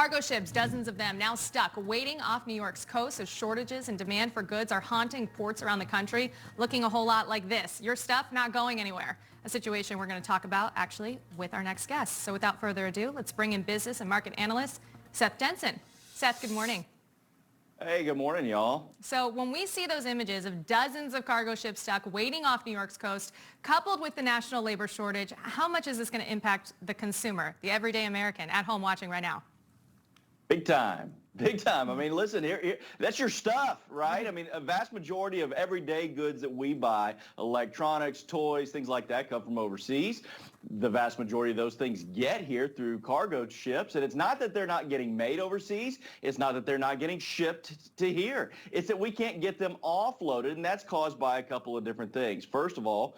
Cargo ships, dozens of them now stuck, waiting off New York's coast as shortages and demand for goods are haunting ports around the country, looking a whole lot like this. Your stuff not going anywhere. A situation we're going to talk about, actually, with our next guest. So without further ado, let's bring in business and market analyst Seth Denson. Seth, good morning. Hey, good morning, y'all. So when we see those images of dozens of cargo ships stuck waiting off New York's coast, coupled with the national labor shortage, how much is this going to impact the consumer, the everyday American at home watching right now? Big time. Big time. I mean, listen, here, that's your stuff, right? I mean, a vast majority of everyday goods that we buy, electronics, toys, things like that, come from overseas. The vast majority of those things get here through cargo ships. And it's not that they're not getting made overseas. It's not that they're not getting shipped to here. It's that we can't get them offloaded, and that's caused by a couple of different things. First of all,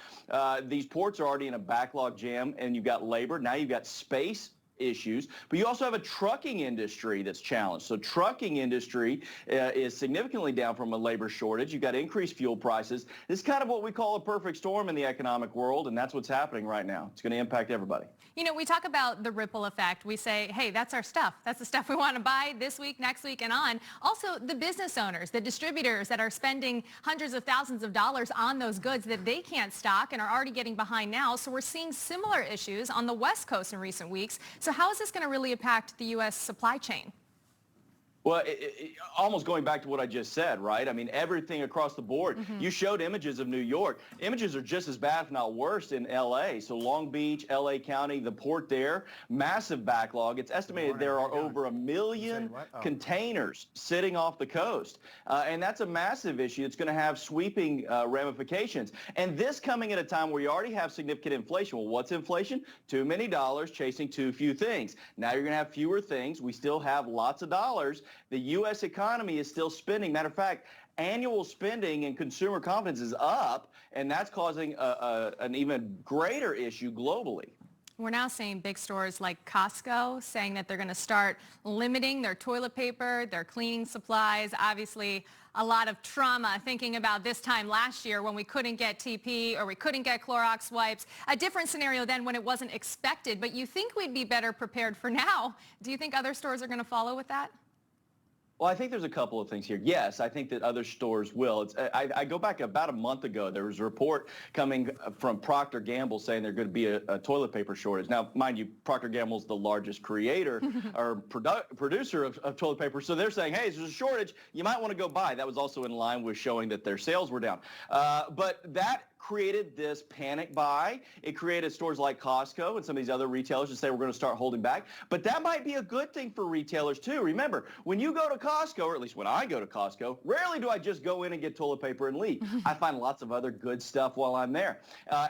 these ports are already in a backlog jam, and you've got labor. Now you've got space issues, but you also have a trucking industry that's challenged. So trucking industry is significantly down from a labor shortage. You've got increased fuel prices. This is kind of what we call a perfect storm in the economic world, and that's what's happening right now. It's going to impact everybody. You know, we talk about the ripple effect. We say, hey, that's our stuff. That's the stuff we want to buy this week, next week, and on. Also, the business owners, the distributors that are spending hundreds of thousands of dollars on those goods that they can't stock and are already getting behind now. So we're seeing similar issues on the West Coast in recent weeks. So how is this going to really impact the U.S. supply chain? Well, almost going back to what I just said, right? I mean, everything across the board. You showed images of New York. Images are just as bad, if not worse, in L.A. So Long Beach, L.A. County, the port there, massive backlog. It's estimated there are over 1 million containers sitting off the coast. And that's a massive issue. It's going to have sweeping ramifications. And this coming at a time where you already have significant inflation. Well, what's inflation? Too many dollars chasing too few things. Now you're going to have fewer things. We still have lots of dollars. The U.S. economy is still spending. Matter of fact, annual spending and consumer confidence is up, and that's causing an even greater issue globally. We're now seeing big stores like Costco saying that they're going to start limiting their toilet paper, their cleaning supplies. Obviously, a lot of trauma thinking about this time last year when we couldn't get TP or we couldn't get Clorox wipes. A different scenario then when it wasn't expected, but you think we'd be better prepared for now. Do you think other stores are going to follow with that? Well, I think there's a couple of things here. Yes, I think that other stores will. I go back about a month ago. There was a report coming from Procter & Gamble saying there's going to be a toilet paper shortage. Now, mind you, Procter & Gamble's the largest creator or producer of toilet paper. So they're saying, hey, there's a shortage. You might want to go buy. That was also in line with showing that their sales were down. But that created this panic buy. It created stores like Costco and some of these other retailers to say we're going to start holding back. But that might be a good thing for retailers too. Remember, when you go to Costco, or at least when I go to Costco, rarely do I just go in and get toilet paper and leave. I find lots of other good stuff while I'm there.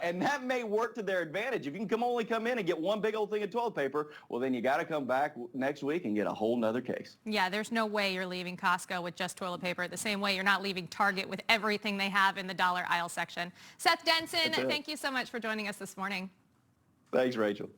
And that may work to their advantage. If you can only come in and get one big old thing of toilet paper, well, then you got to come back next week and get a whole nother case. Yeah, there's no way you're leaving Costco with just toilet paper. The same way you're not leaving Target with everything they have in the dollar aisle section. Seth Denson, thank you so much for joining us this morning. Thanks, Rachel.